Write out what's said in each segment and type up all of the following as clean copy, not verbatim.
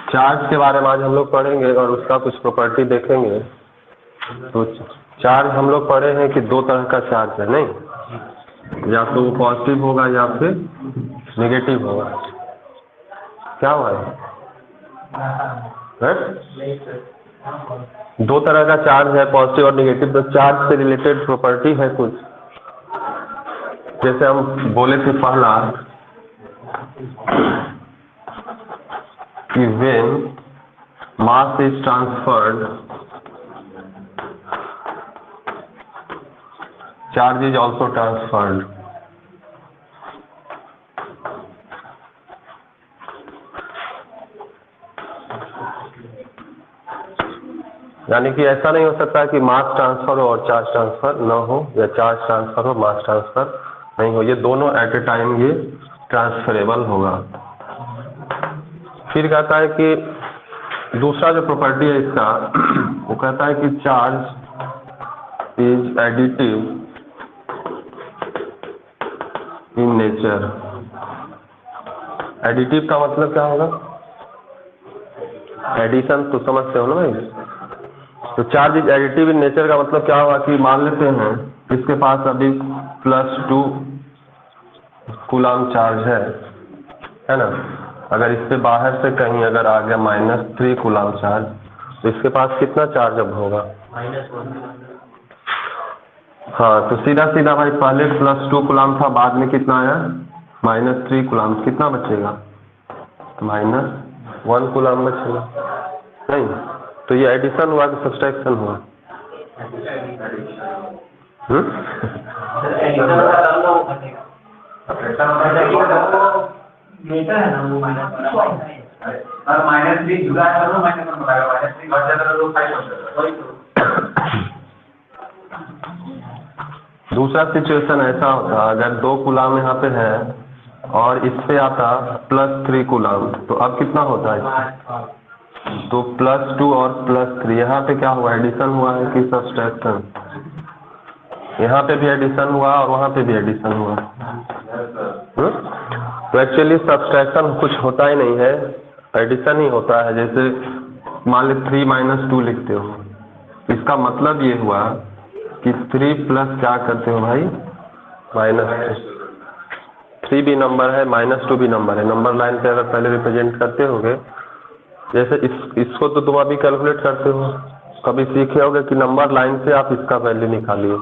Charge के बारे में आज हम लोग पढ़ेंगे और उसका कुछ प्रॉपर्टी देखेंगे। तो चार्ज हम लोग पढ़े हैं कि दो तरह का चार्ज है, नहीं? या तो वो पॉजिटिव होगा या फिर नेगेटिव होगा। क्या हुआ है? दो तरह का चार्ज है, पॉजिटिव और नेगेटिव। तो चार्ज से रिलेटेड प्रॉपर्टी है कुछ, जैसे हम बोले थे पहला कि when mass is transferred, charge is also transferred। यानी कि ऐसा नहीं हो सकता कि मास ट्रांसफर हो और चार्ज ट्रांसफर न हो, या चार्ज ट्रांसफर हो मास ट्रांसफर नहीं हो। ये दोनों एट ए टाइम ये ट्रांसफरेबल होगा। फिर कहता है कि दूसरा जो प्रॉपर्टी है इसका, वो कहता है कि charge is additive in nature. Additive का मतलब क्या होगा? एडिशन तो समझते हो ना भाई। तो charge is additive in nature का मतलब क्या होगा कि मान लेते हैं इसके पास अभी +2 कूलाम चार्ज है ना। अगर इससे बाहर से कहीं अगर आ गया -3 कूलाम चार्ज, तो इसके पास कितना चार्ज अब होगा? हाँ, तो सीधा सीधा भाई पहले +2 कूलाम था, बाद में कितना आया? -3 कूलाम। कितना बचेगा? -1 कूलाम बचेगा, नहीं? तो ये एडिशन हुआ कि सब्सट्रैक्शन हुआ? है ना वो -3 जुड़ा है तो -1 बनाएगा, -3 घट जाता तो 5 हो जाता। दूसरा सिचुएशन ऐसा होता, अगर 2 कूलाम यहाँ पे है और इस पे आता +3 कूलाम, तो अब कितना होता है? तो +2 और +3 यहाँ पे क्या हुआ? एडिशन हुआ है कि सब्सट्रैक्शन? यहाँ पे भी एडिशन हुआ और वहाँ पे भी एडिशन हुआ। तो एक्चुअली सब्सट्रैक्शन कुछ होता ही नहीं है, एडिशन ही होता है। जैसे मान लो 3 - 2 लिखते हो, इसका मतलब ये हुआ कि 3 प्लस क्या करते हो भाई? -2। 3 भी नंबर है, -2 भी नंबर है। नंबर लाइन से अगर पहले रिप्रेजेंट करते होगे, जैसे इसको तो तुम अभी कैलकुलेट करते हो, कभी सीखे होगे कि नंबर लाइन से आप इसका वैल्यू निकालिए।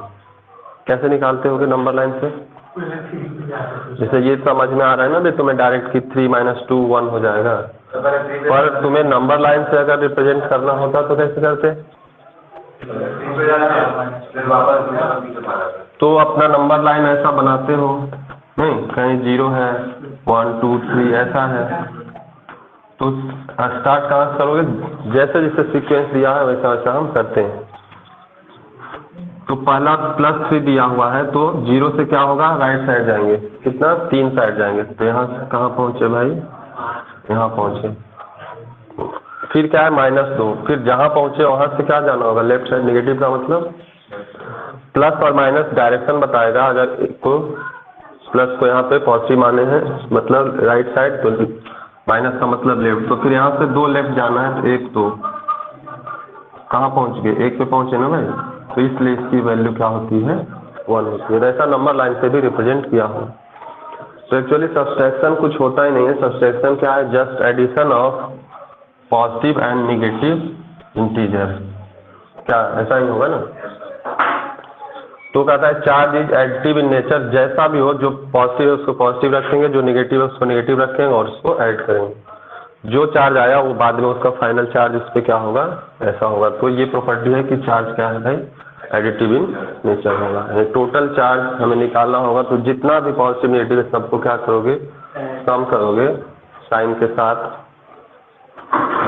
कैसे निकालते होगे नंबर लाइन से? जैसे ये समझ में आ रहा है ना भी तुम्हें डायरेक्ट कि 3 - 2 1 हो जाएगा, पर तुम्हें नंबर लाइन से अगर रिप्रेजेंट करना होता तो कैसे करते? तो अपना नंबर लाइन ऐसा बनाते हो, नहीं? कहीं 0 है, 1 2 3 ऐसा है, तो स्टार्ट कहाँ से करोगे? जैसे जैसे सीक्वेंस दिया है वैसा वैसा हम करते हैं। तो पहला +3 दिया हुआ है, तो 0 से क्या होगा? राइट साइड जाएंगे। कितना? 3 साइड जाएंगे। तो यहाँ से कहाँ पहुँचे भाई? यहाँ पहुँचे। फिर क्या है? -2। फिर जहाँ पहुँचे वहाँ से क्या जाना होगा? Left side. नेगेटिव का मतलब प्लस और माइनस डायरेक्शन बताएगा। अगर को प्लस को यहाँ पे पॉजिटिव माने हैं, मतलब राइट साइड, तो माइनस का मतलब लेफ्ट। तो फिर यहाँ से 2 लेफ्ट जाना है, तो 1 2 कहाँ पहुँच गए? 1 पे पहुँचे ना भाई। तो इसलिए इसकी वैल्यू क्या होती है? 1 होती है। ऐसा नंबर लाइन से भी रिप्रेजेंट किया हो। तो एक्चुअली सब्सट्रैक्शन कुछ होता ही नहीं है। सब्सट्रैक्शन क्या है? Just addition of positive and negative integer. क्या ऐसा ही होगा ना? तो कहता है charge is additive in nature. जैसा भी हो, जो पॉजिटिव है उसको पॉजिटिव रखेंगे, जो नेगेटिव है उसको नेगेटिव रखेंगे और उसको ऐड करेंगे। जो चार्ज आया वो बाद में उसका फाइनल चार्ज इस पे क्या होगा? ऐसा होगा। तो ये प्रॉपर्टी है कि चार्ज क्या है भाई? एडिटिव इन नेचर होगा। यानी टोटल चार्ज हमें निकालना होगा, तो जितना भी पॉजिटिव नेगेटिव है सबको क्या करोगे? सम करोगे साइन के साथ,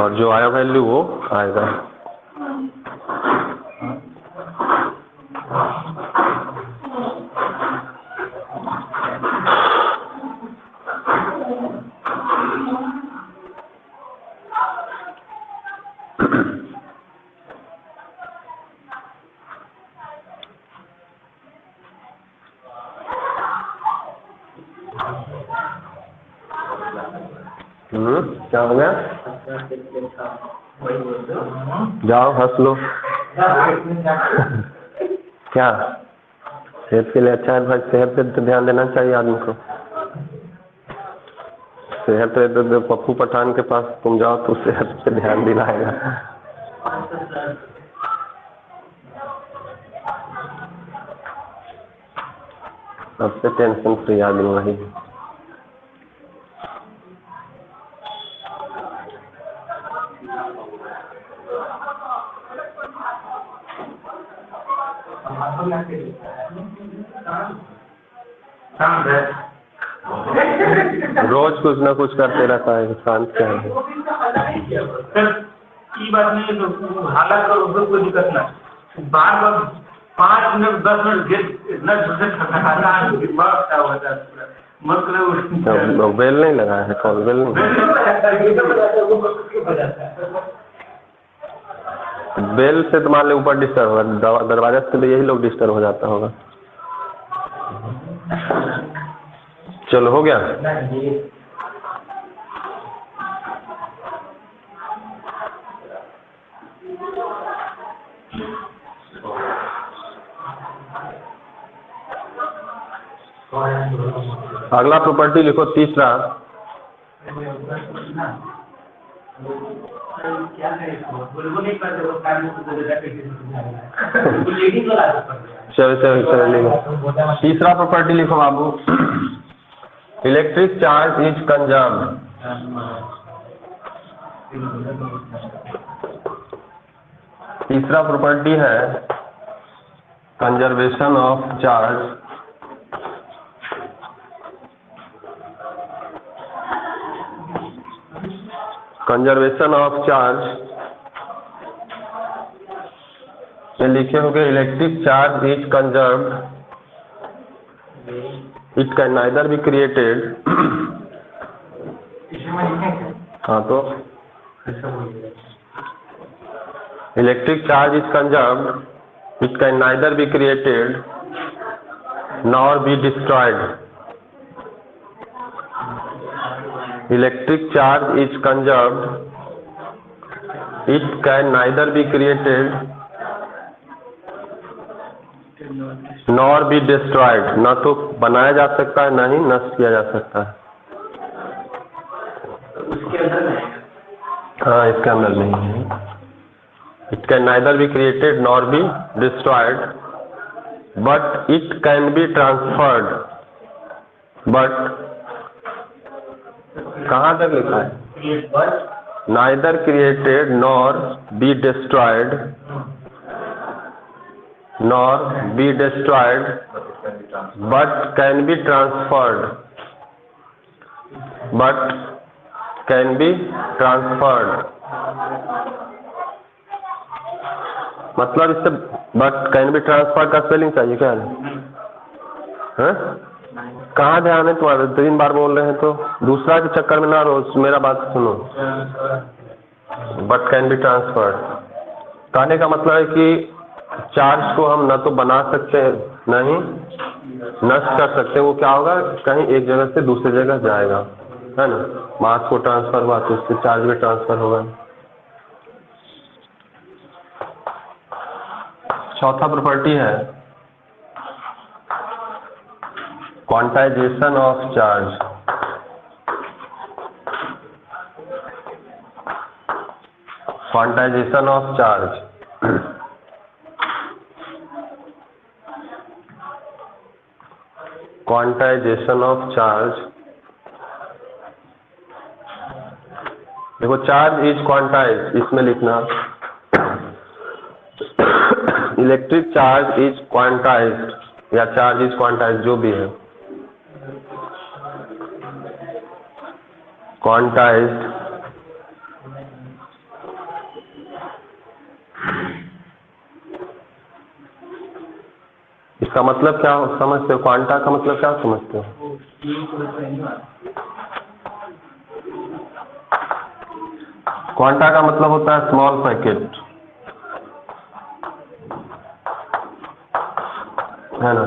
और जो आया वैल्यू वो आएगा। क्या हो गया? जाओ हंस लो। क्या सेहत के लिए अच्छा है भाई, सेहत पे तो ध्यान देना चाहिए आदमी को। सेहत है तो पप्पू पठान के पास तुम जाओ तो सेहत पे ध्यान दिलाएगा। सबसे टेंशन फ्री आदमी वही है। रोज कुछ ना कुछ करते रहता है, शांत क्या है। बात नहीं है तो हालात कोई दिक्कत ना, बार बार 5 मिनट 10 मिनट इतना मतलब बेल नहीं लगा है, कॉल बेल नहीं, बेल से तो मान लो ऊपर डिस्टर्ब होगा, दरवाजा से तो यही लोग डिस्टर्ब हो जाता होगा। चलो हो गया। अगला प्रॉपर्टी लिखो तीसरा। चलो लिखो तीसरा प्रॉपर्टी लिखो बाबू। Electric charge is conserved. तीसरा प्रॉपर्टी है conservation of charge. Conservation of charge में लिखे होंगे electric charge is conserved, it can neither be created. हाँ तो electric charge is conserved, it can neither be created nor be destroyed. Electric charge is conserved, it can neither be created nor be destroyed। न तो बनाया जा सकता है न ही नष्ट किया जा सकता है। हाँ इसके अंदर नहीं है। It can neither be created nor be destroyed, but it can be transferred। but कहाँ तक लिखा है? Neither created nor be destroyed, nor be destroyed, but can be transferred, but can be transferred। मतलब इससे but can be transferred का spelling चाहिए क्या है? कहाँ ध्यान है तुम्हारे? 3 बार बोल रहे हैं तो दूसरा के चक्कर में ना रहो, मेरा बात सुनो। बट कैन बी ट्रांसफर्ड कहने का मतलब है कि चार्ज को हम न तो बना सकते हैं न ही नष्ट कर सकते हैं। वो क्या होगा, कहीं एक जगह से दूसरी जगह जाएगा, है ना। मास को ट्रांसफर हुआ तो उससे चार्ज भी ट्रांसफर होगा। चौथा प्रॉपर्टी है quantization of charge. Quantization of charge quantization of charge देखो, चार्ज इज क्वांटाइज, इसमें लिखना इलेक्ट्रिक चार्ज इज क्वांटाइज्ड या चार्ज इज क्वांटाइज्ड, जो भी है क्वांटाइज्ड। इसका मतलब क्या समझते हो? क्वांटा का मतलब क्या समझते हो? क्वांटा का मतलब होता है स्मॉल पैकेट, है ना।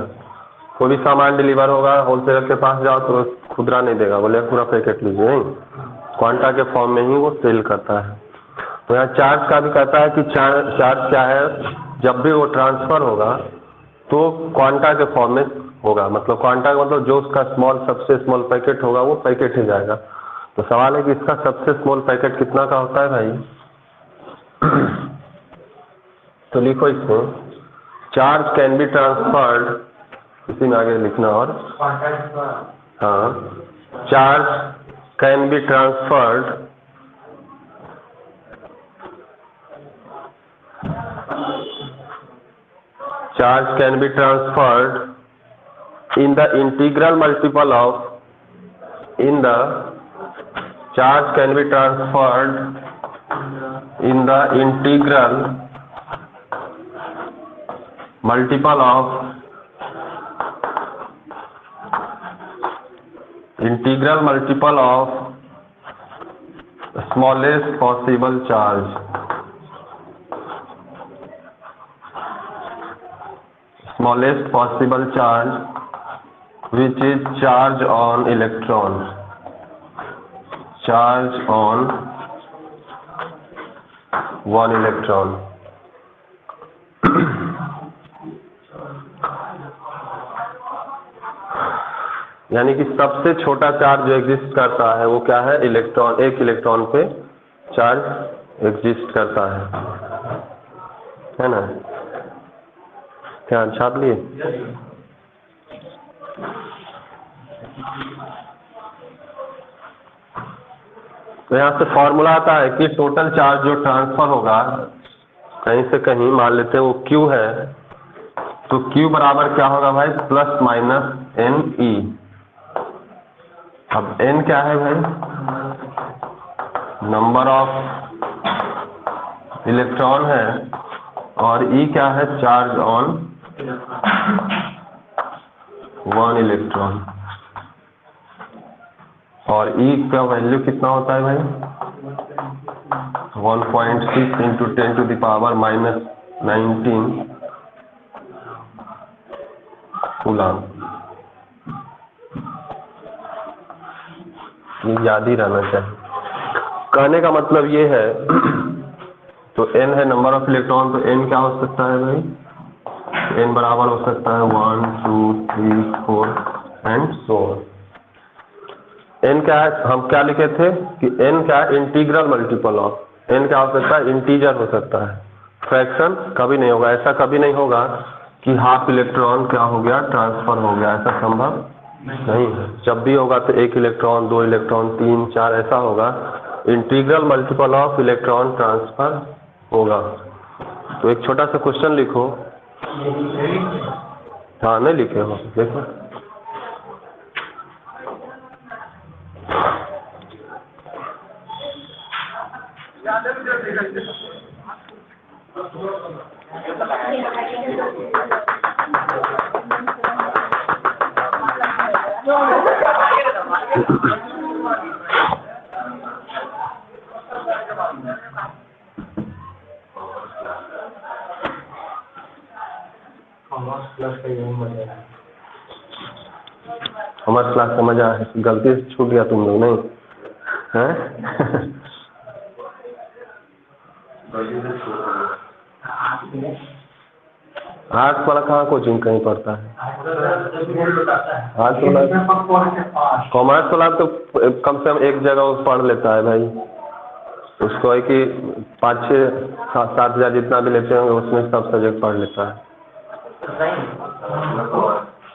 कोई भी सामान डिलीवर होगा, होलसेलर के पास जाओ तो खुदरा नहीं देगा, बोले पूरा पैकेट लीजिए, नहीं क्वांटा के फॉर्म में ही वो सेल करता है। तो यहाँ चार्ज का भी कहता है कि चार्ज क्या है, जब भी वो ट्रांसफर होगा तो क्वांटा के फॉर्म में होगा, मतलब क्वांटा का मतलब जो उसका स्मॉल सबसे स्मॉल पैकेट होगा वो पैकेट ही जाएगा। तो सवाल है कि इसका सबसे स्मॉल पैकेट कितना का होता है भाई? तो लिखो इसमें, चार्ज कैन बी ट्रांसफर्ड, इसी में आगे लिखना, और हाँ, charge can be transferred in the integral multiple of in the charge can be transferred in the integral multiple of smallest possible charge, which is charge on electron, charge on one electron। यानी कि सबसे छोटा charge जो exist करता है वो क्या है? इलेक्ट्रॉन, एक इलेक्ट्रॉन पे चार्ज एग्जिस्ट करता है ना? क्या छाप लिए? तो यहाँ से फॉर्मूला आता है कि टोटल चार्ज जो ट्रांसफर होगा कहीं से कहीं, मान लेते हैं वो Q है, तो Q बराबर क्या होगा भाई? Plus minus NE। अब N क्या है भाई? नंबर ऑफ इलेक्ट्रॉन है, और E क्या है? Charge on one electron. और E का वैल्यू कितना होता है भाई? 1.6 into 10 to the power minus 19 coulomb. ये याद ही रहना चाहिए। कहने का मतलब ये है, तो N है नंबर ऑफ इलेक्ट्रॉन, तो N क्या हो सकता है भाई? N बराबर हो सकता है 1 2 3 4 एंड सो ऑन। N क्या है? हम क्या लिखे थे कि N क्या है? Integral multiple of. N क्या हो सकता है? इंटीजर हो सकता है, फ्रैक्शन कभी नहीं होगा। ऐसा कभी नहीं होगा कि हाफ इलेक्ट्रॉन क्या हो गया? ट्रांसफर हो गया, ऐसा संभव नहीं है। जब भी होगा तो एक इलेक्ट्रॉन, दो इलेक्ट्रॉन, 3 4 ऐसा होगा। Integral multiple of electron transfer होगा। तो एक छोटा सा क्वेश्चन लिखो। हाँ, नहीं लिखे हो? देखो, हमारे क्लास का मजा है, गलती से छूट गया तुम लोग, नहीं है? आर्ट्स वाला कहाँ कोचिंग कहीं पढ़ता है? आर्ट्स वाला, कॉमर्स वाला तो कम से कम एक जगह वो पढ़ लेता है भाई। उसको है कि 5 6 7 हज़ार जितना भी लेते होंगे उसमें सब सब्जेक्ट पढ़ लेता है।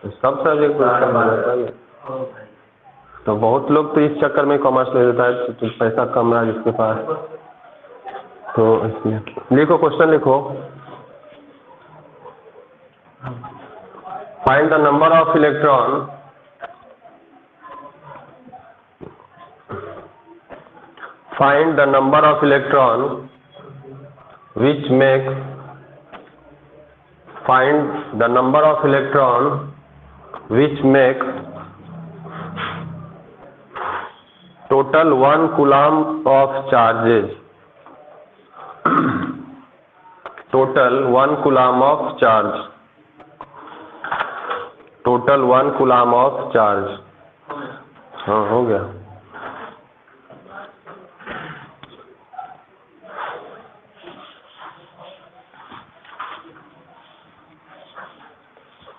सब सब्जेक्ट पढ़ लेता है। तो बहुत लोग तो इस चक्कर में कॉमर्स ले लेता है, तो पैसा कम रहा जिसके पास, तो इसलिए। लिखो, क्वेश्चन लिखो। Find the number of electron which make total 1 coulomb of charges, total 1 coulomb of charge, total 1 coulomb of charge। हाँ, हो गया।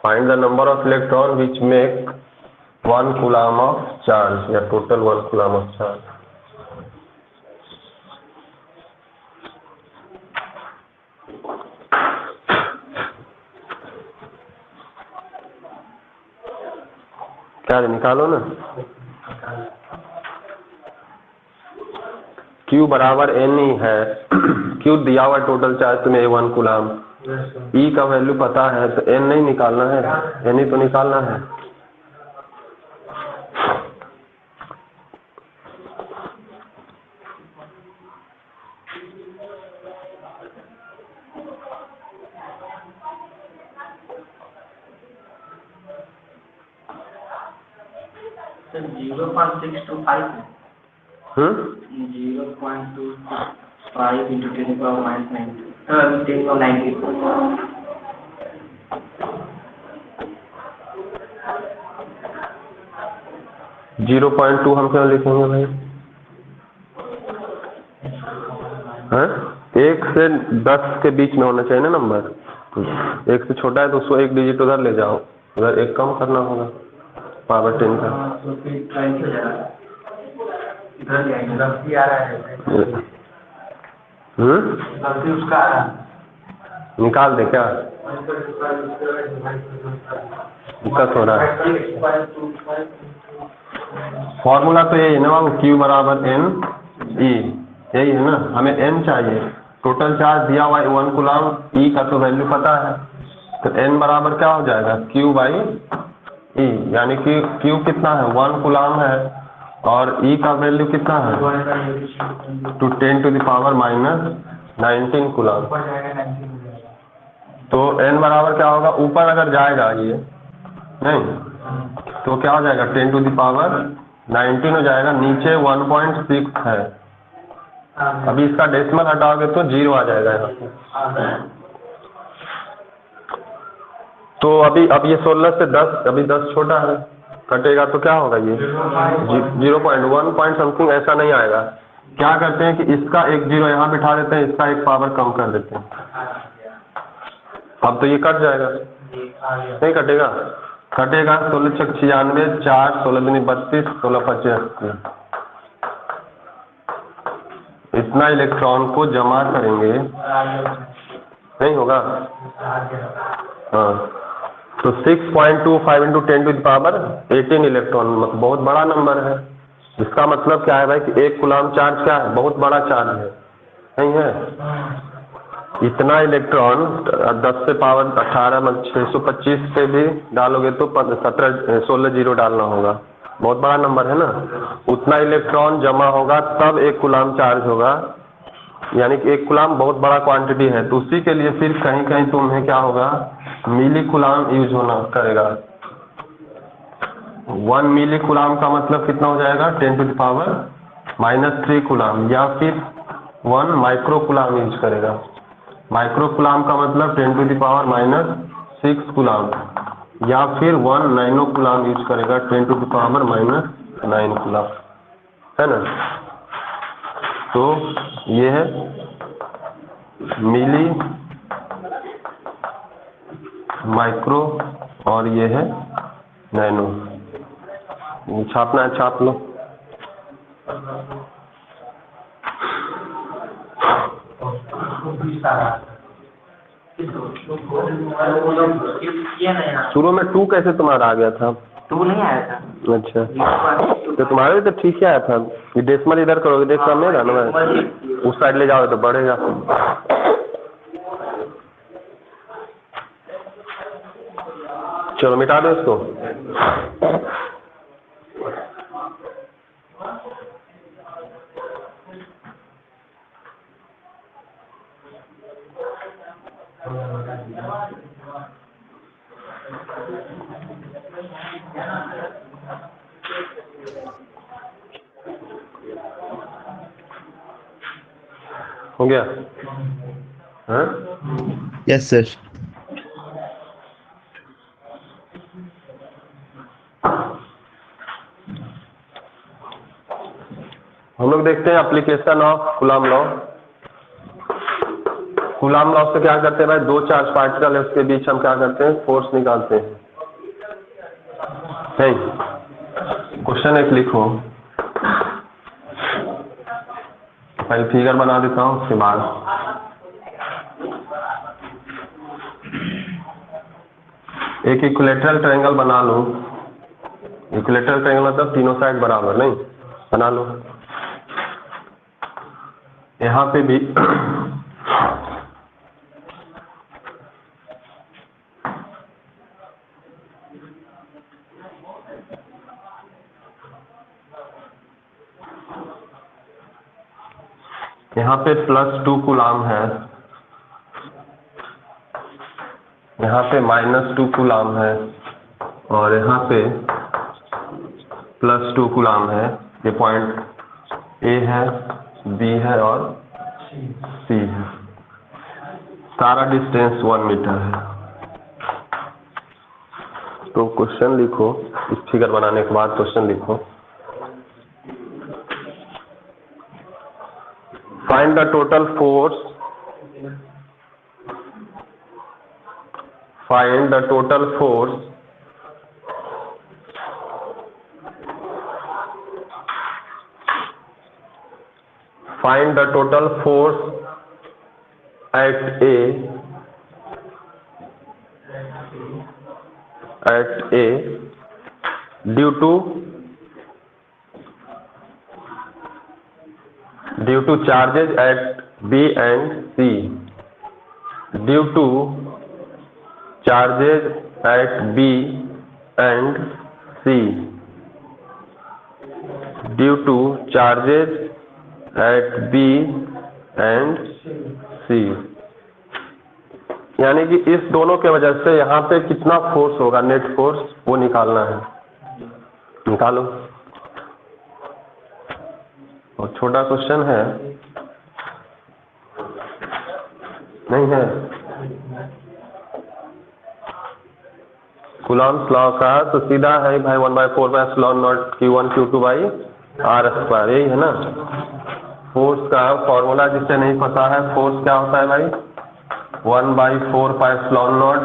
Find the number of electron which make 1 coulomb of charge, या टोटल 1 कूलम ऑफ चार्ज। क्या निकालो ना। Q बराबर N ही है। Q दिया हुआ टोटल चार्ज तुम्हें 1 कूलम, E का वैल्यू पता है तो N नहीं निकालना है, N ही तो निकालना है। Sir 0.625 0.25 into 10 power minus 90 10 power 90 0.2 हम क्यों लिखेंगे भाई? हैं? 1 से 10 के बीच में होना चाहिए ना नंबर। 1 से छोटा है तो उसको 1 डिजिट उधर ले जाओ, उधर 1 कम करना होगा पावर 10 का। तो फिर ट्राई हो जाएगा, इधर जाएंगे गलती आ रहा है। गलती उसका आ रहा है, निकाल दे क्या? दिक्कत हो रहा है। फॉर्मूला तो यही है ना बाबू, Q बराबर N E, यही है ना। हमें N चाहिए, टोटल चार्ज दिया हुआ है 1 कूलम, E का तो वैल्यू पता है, तो N बराबर क्या हो जाएगा? Q बाई E, यानी कि Q कितना है? 1 कूलम है, और E का वैल्यू कितना है? 10 to the power minus 19 coulomb. तो N बराबर क्या होगा? ऊपर अगर जाएगा ये नहीं तो क्या हो जाएगा? 10 टू द पावर 19 हो जाएगा, नीचे 1.6 है। अभी इसका डेसिमल हटाओगे तो 0 आ जाएगा यहाँ पे। तो अभी अब ये 16 से 10, अभी 10 छोटा है, कटेगा तो क्या होगा? ये 0.1 पॉइंट समथिंग ऐसा नहीं आएगा। क्या करते हैं कि इसका एक 0 यहाँ बिठा देते हैं, इसका एक पावर कम कर देते हैं। अब तो ये कट जाएगा, नहीं कटेगा? कटेगा 16 छक 96, 4 16 दूनी 32, 16 25 80। इतना इलेक्ट्रॉन को जमा करेंगे, नहीं होगा? हाँ, तो 6.25 into 10 to the power 18 electron, मतलब बहुत बड़ा नंबर है। इसका मतलब क्या है भाई कि 1 कूलम चार्ज क्या है? बहुत बड़ा चार्ज है, नहीं है? इतना इलेक्ट्रॉन 10 से पावर 18 मतलब 625 से भी डालोगे तो 16 जीरो डालना होगा, बहुत बड़ा नंबर है ना। उतना इलेक्ट्रॉन जमा होगा तब 1 कूलम चार्ज होगा, यानी कि 1 कूलम बहुत बड़ा क्वांटिटी है। तो उसी के लिए फिर कहीं कहीं तुम्हें क्या होगा? मिली कूलम यूज होना करेगा। 1 मिली कूलम का मतलब कितना हो जाएगा? 10 टू द पावर -3 कूलम, या फिर 1 माइक्रो कूलम यूज करेगा। माइक्रो कूलम का मतलब 10 टू द पावर -6 कूलम, या फिर 1 नैनो कूलम यूज करेगा, 10 टू द पावर -9 कूलम, है ना। तो ये है मिली, माइक्रो, और ये है नैनो। छापना है छाप लो। शुरू में 2 कैसे तुम्हारा आ गया था? 2 नहीं आया था। अच्छा, तो तुम्हारे भी तो ठीक ही आया था। ये डेसिमल इधर करोगे, डेसिमल में ना उस साइड ले जाओगे तो बढ़ेगा। चलो मिटा दो इसको। हो गया? हाँ? Yes sir. हम लोग देखते हैं application of coulomb law. Coulomb law से क्या करते हैं भाई, दो चार्ज पार्टिकल है उसके बीच हम क्या करते हैं, फोर्स निकालते हैं। नहीं, क्वेश्चन एक लिखो, पहले फिगर बना देता हूँ उसके बाद एक इक्विलेटरल ट्रायंगल बना लो। इक्विलेटरल ट्रायंगल मतलब तीनों साइड बराबर, नहीं बना लो। यहाँ पे भी यहाँ पे +2 कूलाम है, यहाँ पे -2 कूलाम है और यहाँ पे +2 कूलाम है। ये पॉइंट ए है, बी है और सी है। सारा डिस्टेंस 1 मीटर है। तो क्वेश्चन लिखो, इस फिगर बनाने के बाद क्वेश्चन लिखो। Find the total force, find the total force find the total force at A due to charges at B and C, due to charges at B and C, due to charges at B and C, यानी कि इस दोनों के वजह से यहाँ पे कितना फोर्स होगा, नेट फोर्स, वो निकालना है। निकालो। और छोटा क्वेश्चन है, नहीं है कूलॉम्स लॉ का, तो सीधा है भाई 1/4 Q1 Q2 बाई R², यही है ना। फोर्स का फॉर्मूला जिससे नहीं पता है, फोर्स क्या होता है भाई, 1/4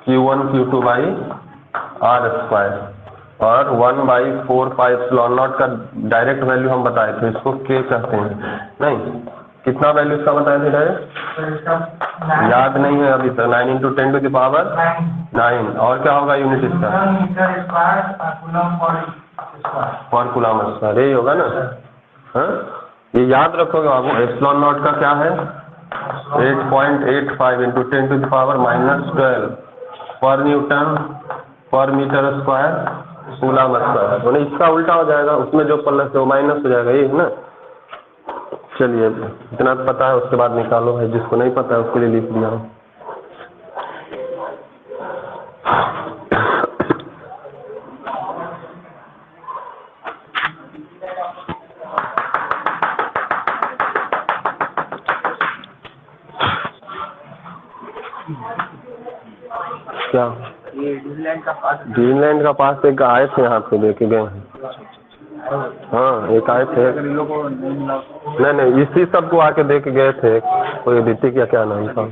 Q1 Q2 बाई R², और 1/4 का डायरेक्ट वैल्यू हम बताए थे, इसको K कहते हैं। नहीं, कितना वैल्यू इसका बताए थे डायरेक्ट, याद नहीं है अभी तक। 9 × 10⁹ और क्या होगा यूनिट इसका, पर कूलम स्क्वायर, यही होगा ना। हाँ, ये याद रखोगे बाबू। एप्सिलॉन नॉट का क्या है, 8.85 × 10⁻⁻12 पर न्यूटन पर मीटर स्क्वायर कूलम स्क्वायर। तो इसका उल्टा हो जाएगा, उसमें जो प्लस है वो माइनस हो जाएगा, ये है ना। चलिए, इतना पता है, उसके बाद निकालो है, जिसको नहीं पता है उसके लिए लिख दिया। क्या ड्रीमलैंड का पास एक आए थे, यहाँ पे लेके गए हैं। हाँ, एक आए थे, नहीं इसी सबको आके देख गए थे, कोई ऋतिक या क्या नाम था।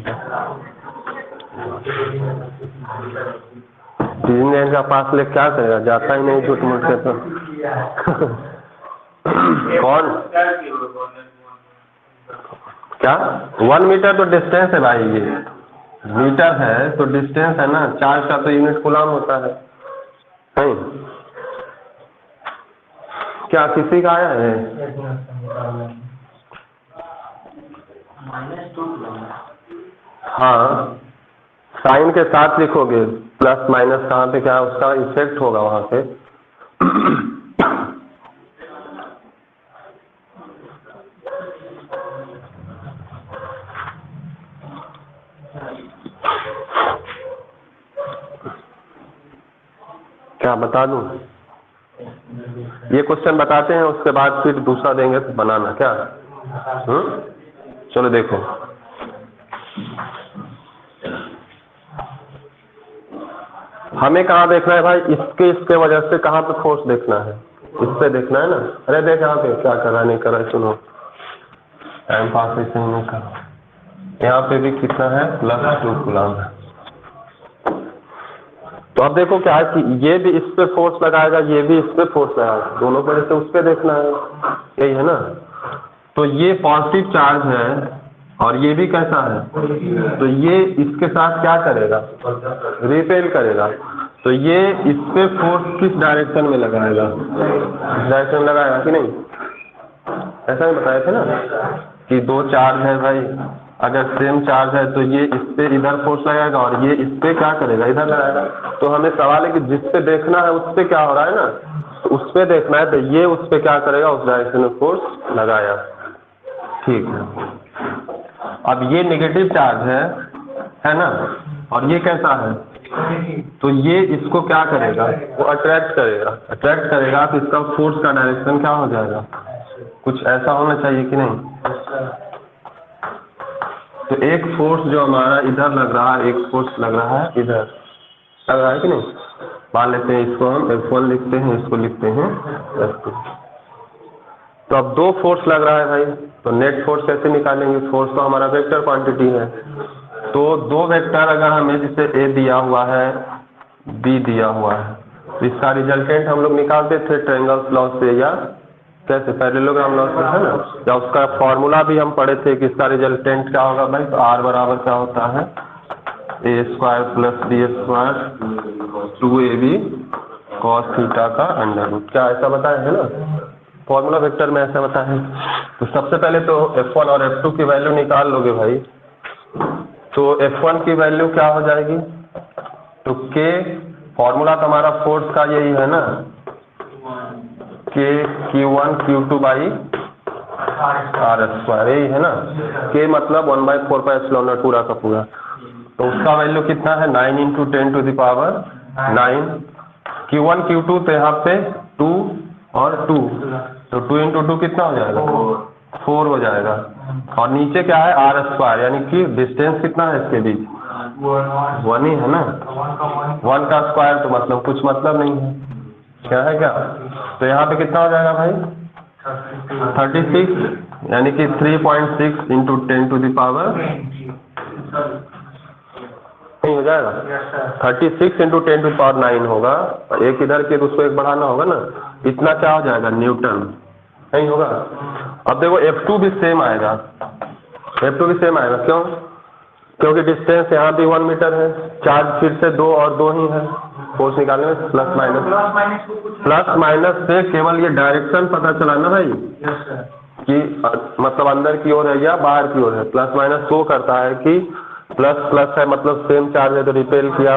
ड्रीमलैंड का पास ले क्या करेगा, जाता ही नहीं झूठ मूठ के तो। कौन, क्या 1 मीटर तो डिस्टेंस है भाई, ये मीटर है तो डिस्टेंस है ना। चार्ज का तो यूनिट कूलम होता है। नहीं, क्या किसी का आया है, हाँ, साइन के साथ लिखोगे, प्लस माइनस कहाँ पे क्या उसका इफेक्ट होगा वहां पे। क्या बता दूं, ये क्वेश्चन बताते हैं, उसके बाद फिर दूसरा देंगे तो बनाना क्या। चलो देखो, हमें कहाँ देखना है भाई, इसके वजह से कहाँ पे फोर्स देखना है, इस पे देखना है ना। अरे देख यहाँ पे क्या कर रहा नहीं कर रहा है, सुनो, टाइम पास ऐसे ही नहीं कर। यहाँ पे भी कितना है +2 कूलम है। तो अब देखो क्या है कि ये भी इस पे फोर्स लगाएगा, ये भी इस पे फोर्स लगाएगा, दोनों पर से उस पे देखना है, यही है ना। तो ये पॉजिटिव चार्ज है और ये भी कैसा है, तो ये इसके साथ क्या करेगा, रिपेल करेगा। तो ये इस पे फोर्स किस डायरेक्शन में लगाएगा, डायरेक्शन में लगाएगा कि नहीं, ऐसा ही बताए थे ना कि दो चार्ज है भाई, अगर सेम चार्ज है तो ये इस पे इधर फोर्स लगाएगा और ये इस पे क्या करेगा, इधर लगाएगा। तो हमें सवाल है कि जिस पे देखना है उस पे क्या हो रहा है ना, तो उस पे देखना है, तो ये उस पे क्या करेगा, उस डायरेक्शन में फोर्स लगाया, ठीक है। अब ये नेगेटिव चार्ज है ना, और ये कैसा है, तो ये इसको क्या करेगा, वो अट्रैक्ट करेगा, तो इसका फोर्स का डायरेक्शन क्या हो जाएगा, कुछ ऐसा होना चाहिए कि नहीं। तो एक फोर्स जो हमारा इधर लग रहा है, एक फोर्स लग रहा है इधर, लग रहा है कि नहीं। मान लेते हैं इसको हम F1 लिखते हैं, इसको लिखते हैं F2। तो अब दो फोर्स लग रहा है भाई, तो नेट फोर्स कैसे निकालेंगे, फोर्स तो हमारा वेक्टर क्वांटिटी है। तो दो वेक्टर अगर हमें जैसे A दिया हुआ है, B दिया हुआ है, तो इसका रिजल्टेंट हम लोग निकालते थे ट्रायंगल्स लॉ से, या कैसे पैरेललोग्राम लॉ से, है ना, या उसका फॉर्मूला भी हम पढ़े थे कि इसका रिजल्टेंट क्या होगा भाई, तो R बराबर क्या होता है, A² + B² 2AB cos theta का √, क्या ऐसा बताया है ना, फॉर्मूला वेक्टर में ऐसा बताया है। तो सबसे पहले तो F1 और F2 की वैल्यू निकाल लोगे भाई। तो F1 की वैल्यू क्या हो जाएगी, तो K फॉर्मूला तो हमारा फोर्स का यही है ना, K Q1 Q2 by R² यही है ना, K मतलब 1/4πε0 पूरा का पूरा। तो उसका वैल्यू कितना है, 9 × 10⁹ Q1 Q2 तो यहाँ पे 2 और 2, तो 2 × 2 कितना हो जाएगा, 4 हो जाएगा। और नीचे क्या है R², यानी कि डिस्टेंस कितना है इसके बीच, 1 ही है ना, 1 का स्क्वायर तो मतलब कुछ मतलब नहीं है, क्या है क्या। तो यहाँ पे कितना हो जाएगा भाई, 36, यानी कि 3.6 × 10⁻, नहीं हो जाएगा, 36 × 10⁹ होगा, और एक इधर के उसको एक बढ़ाना होगा ना, इतना क्या हो जाएगा न्यूटन, नहीं होगा। अब देखो F2 भी सेम आएगा, F2 भी सेम आएगा, क्यों, क्योंकि डिस्टेंस यहाँ भी 1 मीटर है, चार्ज फिर से 2 और 2 ही है, फोर्स निकालने में प्लस माइनस से केवल ये डायरेक्शन पता चला ना भाई, कि मतलब अंदर की ओर है या बाहर की ओर है। प्लस माइनस शो करता है कि प्लस प्लस है मतलब सेम चार्ज है तो रिपेल किया,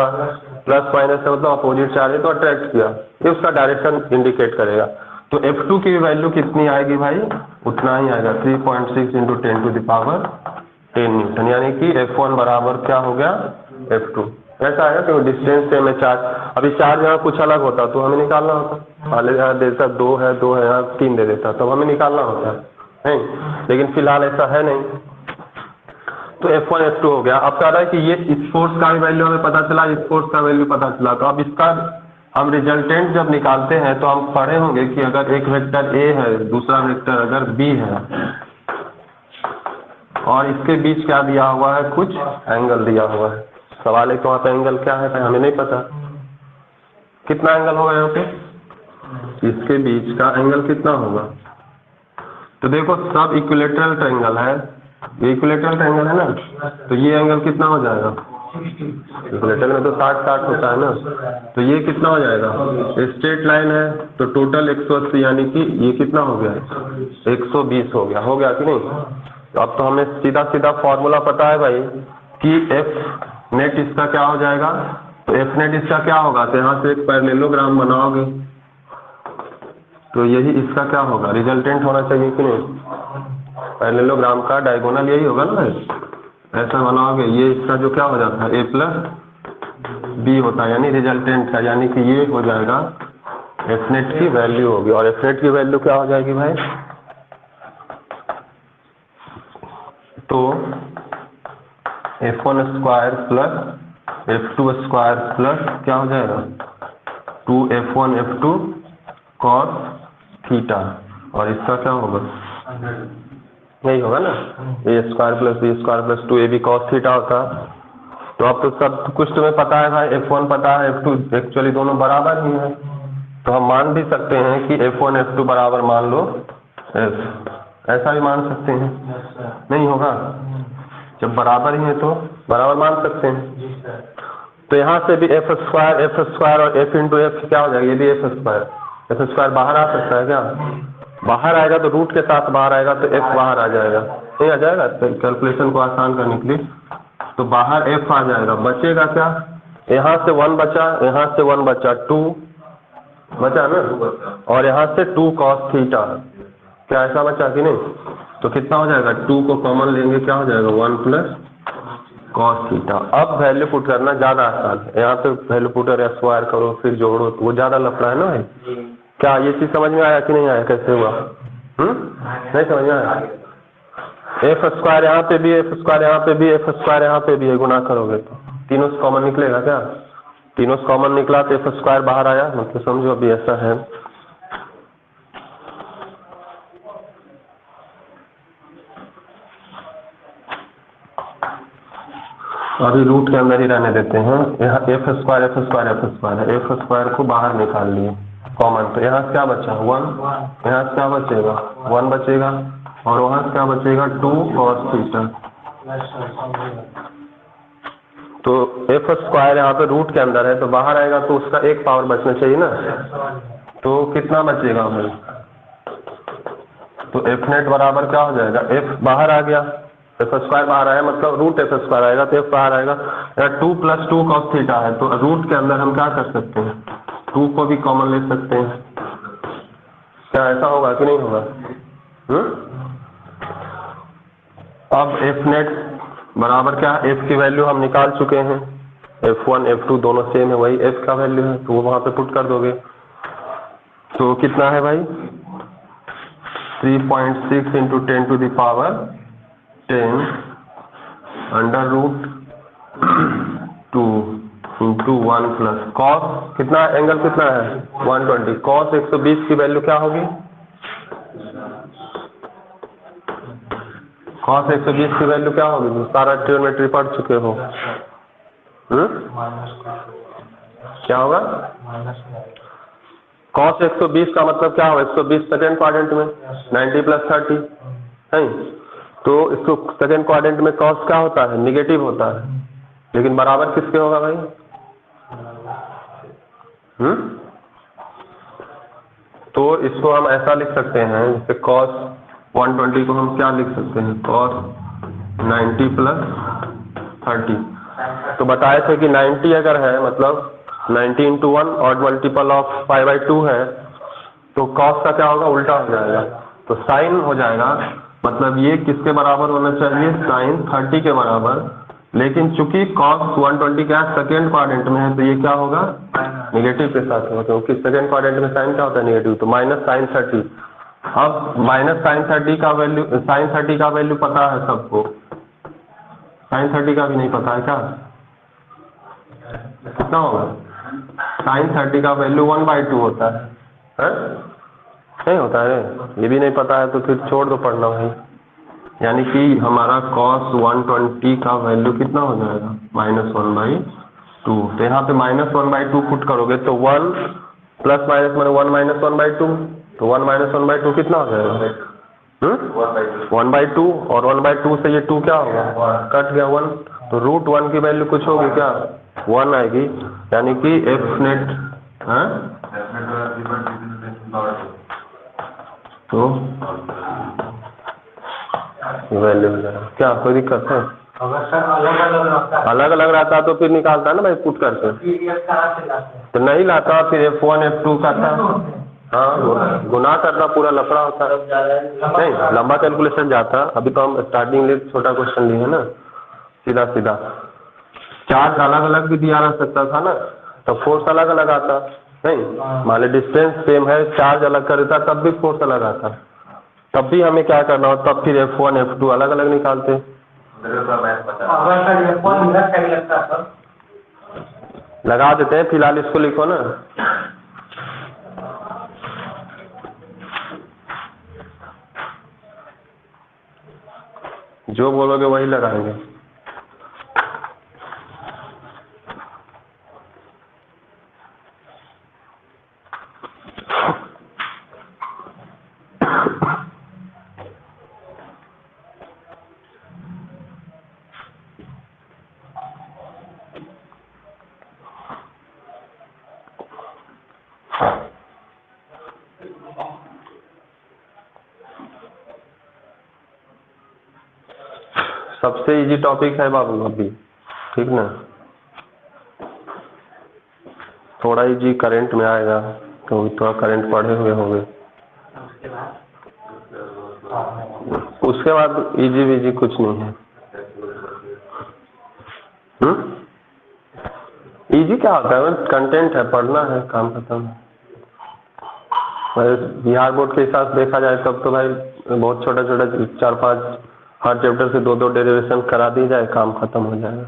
प्लस माइनस है मतलब अपोजिट चार्ज है तो अट्रैक्ट किया, ये उसका डायरेक्शन इंडिकेट करेगा। तो F2 की वैल्यू कितनी आएगी भाई, उतना ही आएगा, 3.6 × 10⁻10 न्यूटन, यानी कि F1 बराबर क्या हो गया, F2 ऐसा है। तो डिस्टेंस से हमें चार्ज, अभी चार्ज यहाँ कुछ अलग होता तो हमें निकालना होता, पहले यहाँ देता 2 है, 2 है, यहाँ 3 दे देता, तब हमें निकालना होता है, नहीं, लेकिन फिलहाल ऐसा है नहीं। तो F1 F2 हो गया। अब कह रहा है कि ये इस फोर्स का भी वैल्यू हमें पता चला, इस फोर्स का वैल्यू पता चला, तो अब इसका हम रिजल्टेंट जब निकालते हैं तो हम पढ़े होंगे कि अगर एक वेक्टर A है, दूसरा वेक्टर अगर B है, और इसके बीच क्या दिया हुआ है, कुछ एंगल दिया हुआ है। सवाल है तो वहाँ पे एंगल क्या है, हमें नहीं पता, कितना एंगल होगा यहाँ पे, इसके बीच का एंगल कितना होगा। तो देखो सब इक्विलेटरल ट्रायंगल है, ये इक्विलेटरल ट्रायंगल है ना, तो ये एंगल कितना हो जाएगा, इक्विलेटरल में तो 60-60 होता है ना, तो ये कितना हो जाएगा, स्ट्रेट लाइन है तो टोटल 180, यानी कि ये कितना हो गया, 120 हो गया कि नहीं। तो अब तो हमें सीधा सीधा फॉर्मूला पता है भाई कि F नेट इसका क्या हो जाएगा, तो F नेट इसका क्या होगा, तो यहाँ से एक पैरेललोग्राम बनाओगे तो यही इसका क्या होगा, रिजल्टेंट होना चाहिए कि नहीं। पैरेललोग्राम का डायगोनल यही होगा ना, ऐसा बनाओगे, ये इसका जो क्या हो जाता है A + B होता है, यानी रिजल्टेंट का, यानी कि ये हो जाएगा F नेट की वैल्यू होगी। और F नेट की वैल्यू क्या हो जाएगी भाई, तो F1² + F2² क्या हो जाएगा, 2F1 F2 cos थीटा, और इसका क्या होगा यही होगा ना, A square plus B square plus 2ab cos theta होता। तो अब तो सब कुछ तुम्हें पता है भाई, F1 पता है, F2 एक्चुअली दोनों बराबर ही है, तो हम मान भी सकते हैं कि F1 F2 बराबर मान लो F, ऐसा भी मान सकते हैं, नहीं होगा? जब बराबर ही है तो बराबर मान सकते हैं। तो यहाँ से भी एफ स्क्वायर और f इंटू एफ क्या हो जाएगा, ये भी एफ स्क्वायर बाहर आ सकता है क्या? बाहर आएगा तो रूट के साथ बाहर आएगा तो f बाहर आ जाएगा, नहीं आ जाएगा? कैलकुलेशन को आसान करने के लिए तो बाहर f आ जाएगा, बचेगा क्या? यहाँ से 1 बचा, यहाँ से 1 बचा, 2 बचा ना, और यहाँ से 2 cos थीटा, क्या ऐसा बचा कि नहीं? तो कितना हो जाएगा, 2 को कॉमन लेंगे क्या हो जाएगा, 1 प्लस cos थीटा। अब वैल्यू पुट करना ज़्यादा आसान है, यहाँ पे वैल्यू पुटर या स्क्वायर करो फिर जोड़ो, तो वो ज़्यादा लफड़ा है ना भाई। क्या ये चीज़ समझ में आया कि नहीं आया, कैसे हुआ? नहीं समझ में आया? एफ स्क्वायर यहाँ पे भी, एफ स्क्वायर यहाँ पे भी, एफ स्क्वायर यहाँ पे भी है, गुना करोगे तो तीनों से कॉमन निकलेगा क्या? तीनों से कॉमन निकला तो एफ स्क्वायर बाहर आया, मतलब समझो अभी ऐसा है। अभी रूट के अंदर ही रहने देते हैं, यहाँ F square F square F square है, एफ स्क्वायर को बाहर निकाल लिए कॉमन, तो यहाँ से क्या बचा 1, यहाँ से क्या बचेगा 1 बचेगा, और वहाँ से क्या बचेगा 2 cos थीटा। तो एफ स्क्वायर यहाँ पे रूट के अंदर है तो बाहर आएगा तो उसका एक पावर बचना चाहिए ना, तो कितना बचेगा भाई? तो एफ नेट बराबर क्या हो जाएगा, एफ बाहर आ गया, एफ स्क्वायर बाहर आया मतलब रूट एफ स्क्वायर आएगा तो एफ बाहर आएगा, या 2 प्लस 2 cos थीटा है तो रूट के अंदर हम क्या कर सकते हैं, 2 को भी कॉमन ले सकते हैं। क्या ऐसा होगा कि नहीं होगा? अब एफ नेट बराबर क्या, एफ की वैल्यू हम निकाल चुके हैं, F1 F2 दोनों सेम है, वही एफ का वैल्यू है, तो वो वहाँ पे पुट कर दोगे तो कितना है भाई, 3.6 into 10 to the power 10 under root 2 into 1 plus cos, कितना एंगल कितना है 120, कॉस 120 की वैल्यू क्या होगी, कॉस 120 की वैल्यू क्या होगी, सारा ट्रिग्नोमेट्री पढ़ चुके हो। क्या होगा, कॉस 120 का मतलब क्या होगा, 120 सेकेंड क्वाड्रेंट में 90 प्लस 30 नहीं, तो इसको सेकेंड क्वाड्रेंट में कॉस क्या होता है, निगेटिव होता है, लेकिन बराबर किसके होगा भाई? तो इसको हम ऐसा लिख सकते हैं, जैसे कॉस 120 को हम क्या लिख सकते हैं, कॉस 90 प्लस 30। तो बताए थे कि 90 अगर है मतलब 90 इंटू 1 और मल्टीपल ऑफ 5/2 है तो कॉस का क्या होगा, उल्टा हो जाएगा, तो साइन हो जाएगा, मतलब ये किसके बराबर होना चाहिए, साइन 30 के बराबर, लेकिन चूंकि कॉस 120 क्या सेकेंड क्वाड्रेंट में है तो ये क्या होगा, निगेटिव के साथ होगा, क्योंकि सेकेंड क्वाड्रेंट में साइन क्या होता है, निगेटिव, तो माइनस साइन 30। अब माइनस साइन 30 का वैल्यू, साइन 30 का वैल्यू पता है सबको, साइन 30 का भी नहीं पता है क्या, कितना होगा, साइन 30 का वैल्यू 1/2 होता है? नहीं होता है, ये भी नहीं पता है तो फिर छोड़ दो पढ़ना भाई। यानी कि हमारा cos 120 का वैल्यू कितना हो जाएगा, -1/2, तो यहाँ पे -1/2 पुट करोगे तो 1 प्लस माइनस मैंने 1 माइनस 1/2, तो 1 माइनस 1/2 कितना हो जाएगा, 1/2, और 1/2 से ये 2 क्या होगा, कट गया 1, तो √1 की वैल्यू कुछ होगी क्या, 1 आएगी, यानी कि एफ नेट तो वैल्यू हो जाएगा, क्या कोई दिक्कत है? अगर सर अलग अलग रहता तो फिर निकालता ना भाई पुट करके, तो नहीं लाता, फिर F1 F2 का था, हाँ गुना करना पूरा लफड़ा होता है, नहीं लंबा कैलकुलेशन जाता, अभी तो हम स्टार्टिंग लिए छोटा क्वेश्चन लिए है ना, सीधा सीधा चार्ज अलग अलग भी दिया रह सकता था ना, तो फोर्स अलग अलग आता, नहीं मान ली डिस्टेंस सेम है, चार्ज अलग कर देता तब भी फोर्स अलग आता, तब भी हमें क्या करना हो, तब फिर F1 F2 अलग अलग निकालते। लगा देते हैं, फिलहाल इसको लिखो ना, जो बोलोगे वही लगाएंगे। सबसे इजी टॉपिक है बाबू अभी, ठीक ना। थोड़ा इजी करंट में आएगा, क्योंकि थोड़ा करंट पढ़े हुए होंगे। उसके बाद इजी विजी कुछ नहीं है। इजी क्या होता है, कंटेंट है, पढ़ना है, काम खत्म। बिहार बोर्ड के हिसाब से देखा जाए तब तो भाई बहुत छोटा छोटा 4-5 हर चैप्टर से 2-2 डेरिवेशन करा दी जाए, काम खत्म हो जाएगा।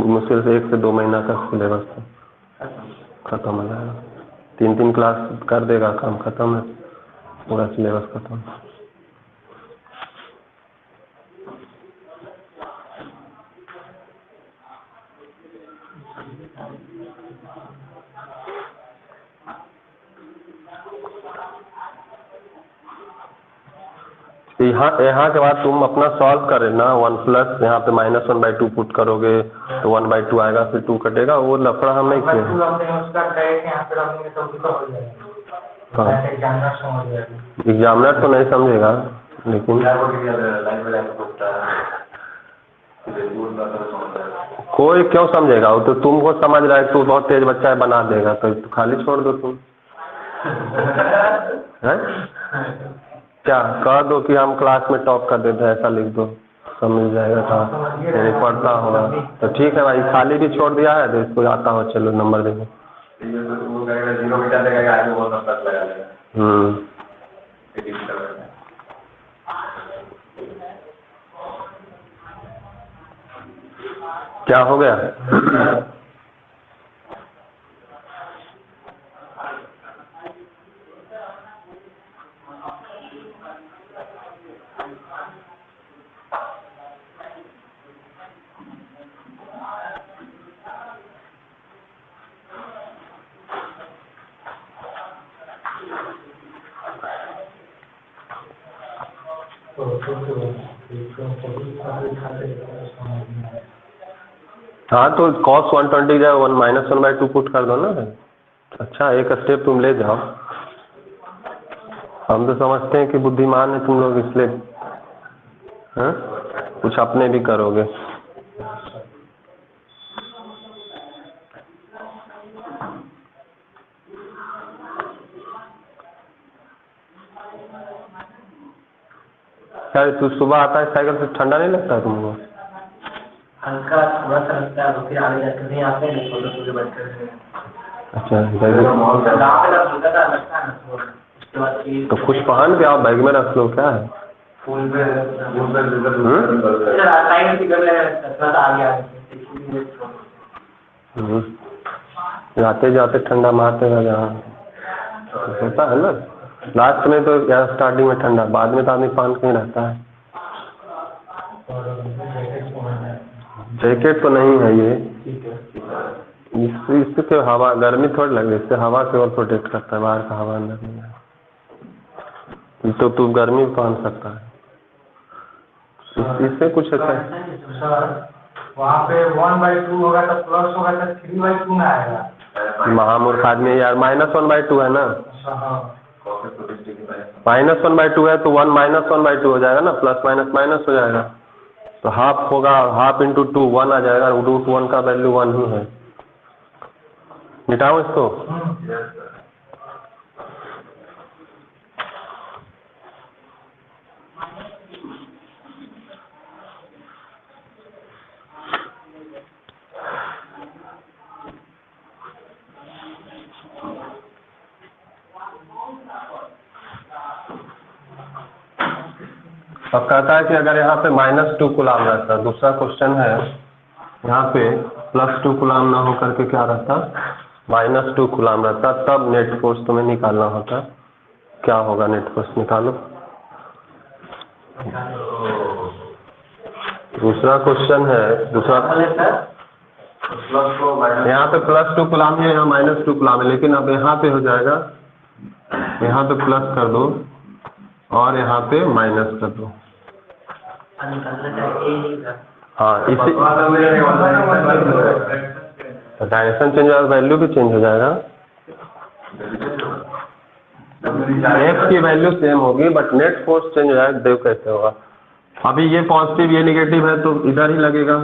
मुश्किल से 1 से 2 महीना तक सिलेबस खत्म हो जाएगा। 3-3 क्लास कर देगा, काम खत्म है, पूरा सिलेबस खत्म। यहाँ के बाद तुम अपना सॉल्व कर लेना। 1 प्लस यहाँ पे -1/2 पुट करोगे तो 1/2 आएगा, फिर 2 कटेगा। वो लफड़ा हम नहीं किए। एग्जामिनर तो नहीं समझेगा, लेकिन कोई क्यों समझेगा, वो तो तुमको समझ रहा है, तू बहुत तेज बच्चा है, बना देगा, तो खाली छोड़ दो तुम। है क्या कह दो कि हम क्लास में टॉप कर देते हैं, ऐसा लिख दो, सब मिल जाएगा। था नहीं पढ़ता होगा तो ठीक है भाई, खाली भी छोड़ दिया है तो इसको आता हो, चलो नंबर देंगे। क्या हो गया? हाँ तो cos 120 जाए 1 - 1/2 पुट कर दो ना। अच्छा एक स्टेप तुम ले जाओ। हम तो समझते हैं कि बुद्धिमान है तुम लोग, इसलिए हाँ कुछ अपने भी करोगे। क्या तू सुबह आता है साइकिल से, ठंडा नहीं लगता है तुमको? हल्का थोड़ा सा लगता है, फिर आगे जाकर नहीं आते हैं, छोटे बच्चे। अच्छा बैग तो कुछ पहन के आओ, बैग में रख लो, क्या है। जाते जाते ठंडा मारते रह जहाँ होता है ना। लास्ट में तो या स्टार्टिंग में ठंडा, बाद में तो आदमी पहन के ही रहता है। जैकेट तो नहीं है ये, इससे हवा गर्मी थोड़ी लग रही, इससे हवा से और प्रोटेक्ट करता है, बाहर का हवा अंदर नहीं है। तो तू गर्मी में पहन सकता है, इससे कुछ अच्छा वहाँ पे 1/2 होगा तो प्लस होगा तो 3/2 में आएगा। महामूर्ख आदमी यार, -1/2 है ना। -1/2 है तो 1 - 1/2 हो जाएगा ना, प्लस माइनस माइनस हो जाएगा, तो हाफ होगा, हाफ इंटू 2 1 आ जाएगा। √1 का वैल्यू 1 ही है। मिटाओ इसको। अब कहता है कि अगर यहाँ पे -2 कूलाम रहता, दूसरा क्वेश्चन है यहाँ पे +2 कूलाम ना होकर के क्या रहता, -2 कूलाम रहता, तब नेट फोर्स तुम्हें निकालना होता। क्या होगा नेट फोर्स, निकालो। दूसरा क्वेश्चन है, दूसरा यहाँ पे +2 कूलाम है, यहाँ -2 कूलाम है, लेकिन अब यहाँ पे हो जाएगा, यहाँ पे प्लस कर दो और यहाँ पे माइनस कर दो। हाँ, इसी डायरेक्शन चेंज होगा, वैल्यू भी चेंज हो जाएगा। एफ की वैल्यू सेम होगी बट नेट फोर्स चेंज हो जाएगा। देखो कैसे होगा। अभी ये पॉजिटिव ये निगेटिव है तो इधर ही लगेगा,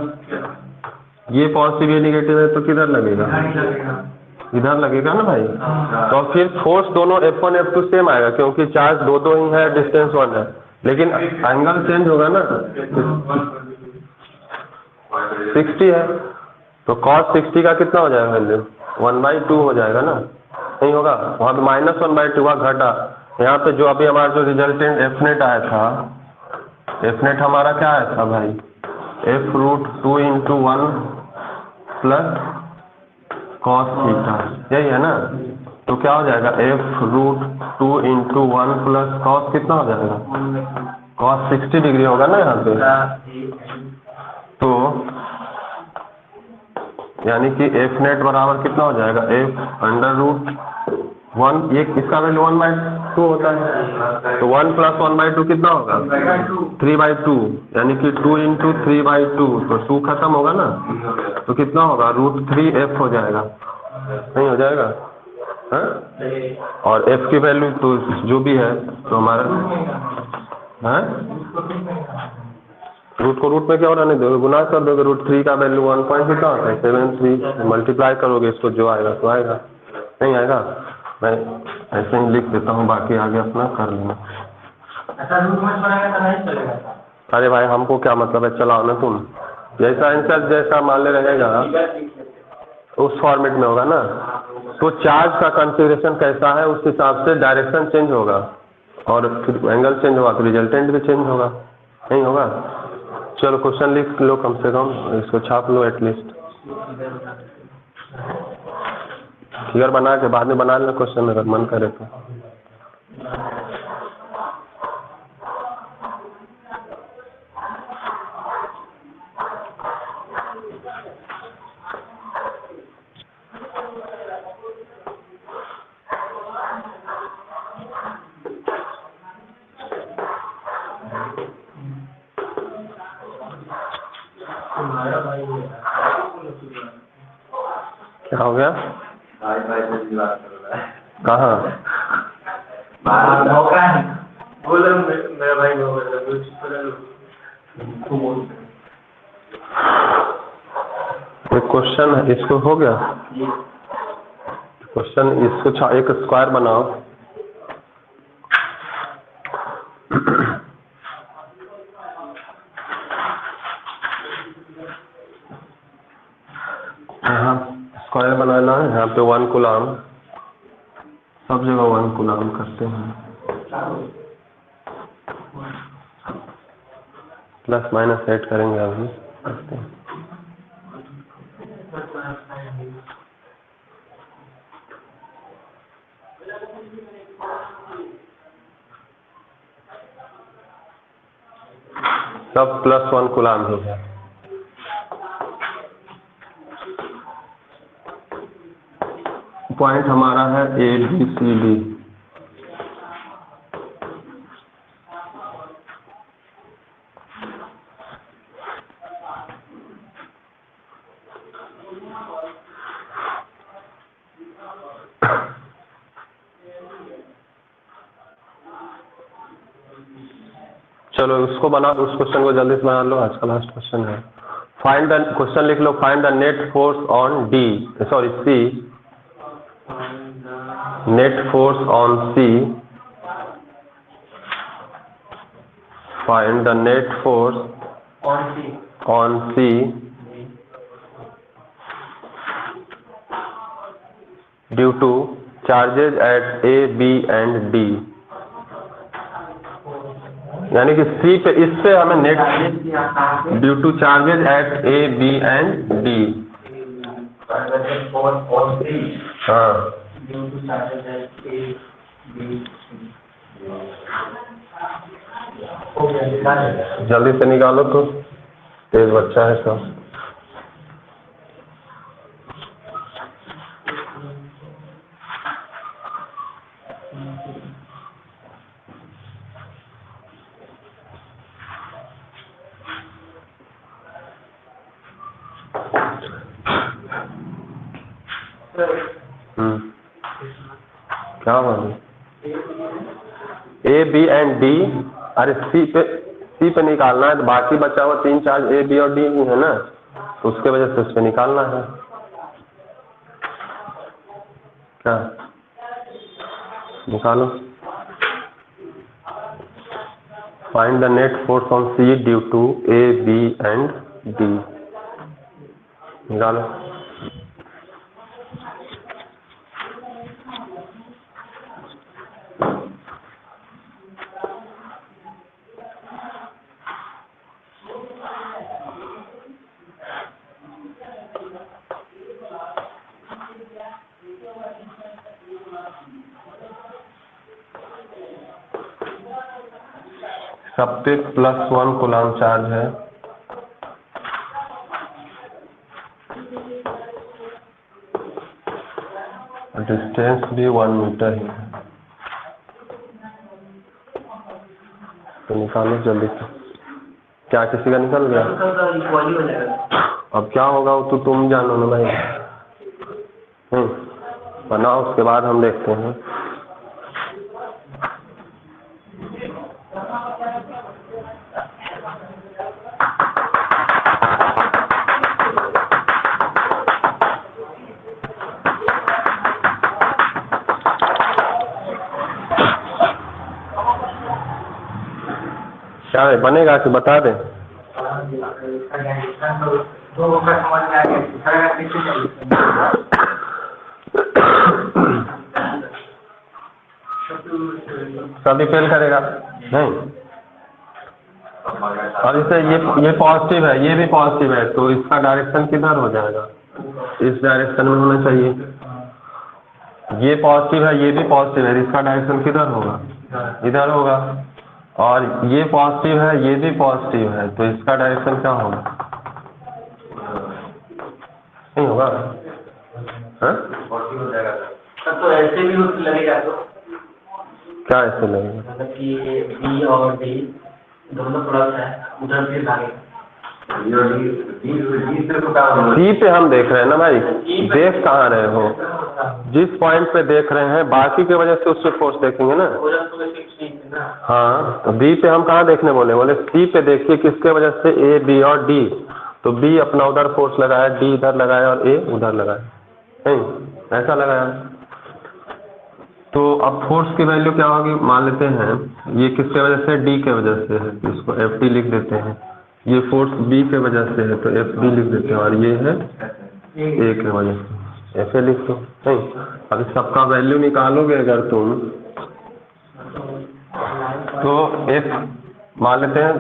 ये पॉजिटिव ये निगेटिव है तो किधर लगेगा, इधर लगेगा ना भाई। तो फिर फोर्स दोनों F1 F2 सेम आएगा क्योंकि चार्ज दो ही है, डिस्टेंस 1 है, लेकिन एंगल चेंज होगा ना। 60 है तो cos 60 का कितना हो जाएगा वैल्यू, 1/2 हो जाएगा ना, नहीं होगा। वहाँ पे -1/2 हुआ घटा। यहाँ पे जो अभी हमारा जो रिजल्टेंट F नेट आया था, F नेट हमारा क्या आया था भाई, F√2 × 1 + cos थीटा, यही है ना। तो क्या हो जाएगा, F√2 × 1 + cos कितना हो जाएगा, cos 60 डिग्री होगा ना यहाँ पे। तो यानी कि F नेट बराबर कितना हो जाएगा, F√1, ये इसका वैल्यू 1/2 होता है, तो 1 + 1/2 कितना होगा, 3/2, यानी कि 2 × 3/2, तो 2 खत्म होगा ना, तो कितना होगा, √3F हो जाएगा, नहीं हो जाएगा। हाँ, और F की वैल्यू तो जो भी है तो हमारा, हाँ, रूट को रूट में क्या रहने दोगे, गुना कर दोगे। √3 का वैल्यू 1 पॉइंट कितना होता है, 73, मल्टीप्लाई करोगे इसको, जो आएगा तो आएगा, नहीं आएगा। मैं ऐसे ही लिख देता हूँ, बाकी आगे अपना कर लेना। अरे भाई हमको क्या मतलब है, चलाओ ना तुम, जैसा आंसर जैसा मान ले रहेगा उस फॉर्मेट में होगा ना। तो चार्ज का कॉन्फ़िगरेशन कैसा है उस हिसाब से डायरेक्शन चेंज होगा और फिर एंगल चेंज होगा तो रिजल्टेंट भी चेंज होगा, नहीं होगा। चलो क्वेश्चन लिख लो, कम से कम इसको छाप लो एटलीस्ट, फिगर बना के बाद में बना लेना क्वेश्चन अगर मन करे तो। क्या हो गया, कहाँ बोलो मेरा भाई एक क्वेश्चन है, इसको हो गया क्वेश्चन, इसको एक स्क्वायर बनाओ। यहाँ स्क्वायर बनाना है, यहाँ पे 1 कूलाम, सब जगह 1 कूलाम करते हैं, प्लस माइनस ऐड करेंगे अभी, करते हैं। सब +1 कूलाम ही है। पॉइंट हमारा है ABCD। चलो उसको बना, उस क्वेश्चन को जल्दी से बना लो, आज का लास्ट क्वेश्चन है। फाइंड द, क्वेश्चन लिख लो, find the net force on C, net force on C, find the net force on C due to charges at A, B and D। यानी कि C पे, इस पे हमें net due to charges at A, B and D। हाँ, जल्दी से निकालो तो। तेज बच्चा है सब। क्या बोले? ए बी एंड डी, अरे सी पे निकालना है, तो बाकी बचा हुआ 3 चार्ज ए बी और डी है ना, तो उसके वजह से उस पे निकालना है। क्या निकालो? Find the net force on C due to A B and D. निकालो। सब पे +1 कूलम्ब चार्ज है। डिस्टेंस भी 1 मीटर ही है। तो निकालो जल्दी से। क्या किसी का निकल गया? अब क्या होगा वो तो तुम जानो ना भाई। बनाओ, उसके बाद हम देखते हैं। क्या है, बनेगा कि बता दें? सभी फेल करेगा नहीं। और इसे ये पॉजिटिव है, ये भी पॉजिटिव है, तो इसका डायरेक्शन किधर हो जाएगा? इस डायरेक्शन में होना चाहिए। ये पॉजिटिव है, ये भी पॉजिटिव है, इसका डायरेक्शन किधर होगा? इधर होगा। और ये पॉजिटिव है, ये भी पॉजिटिव है, तो इसका डायरेक्शन क्या होगा? नहीं होगा। पॉजिटिव हो जाएगा तो ऐसे भी लगेगा। तो क्या ऐसे लगेगा? मतलब कि बी और डी दोनों प्लस है, उधर भी भागेगा। सी पे हम देख रहे हैं ना भाई, देख कहाँ रहे हो? जिस पॉइंट पे देख रहे हैं, बाकी की वजह से उस पे फोर्स देखेंगे ना। हाँ, तो बी पे हम कहाँ देखने बोले? बोले सी पे देखिए, किसके वजह से? ए बी और डी। तो बी अपना उधर फोर्स लगाया, डी इधर लगाया और ए उधर लगाया, नहीं ऐसा लगाया। तो अब फोर्स की वैल्यू क्या होगी? मान लेते हैं ये किसके वजह से? डी के वजह से है, इसको एफ डी लिख देते हैं। ये फोर्स बी के वजह से है, तो एफ बी लिख देते हैं, और ये है ए के वजह से, एफ ए लिख दो। नहीं, अब इस सबका वैल्यू निकालोगे अगर तुम, तो एफ मान लेते हैं,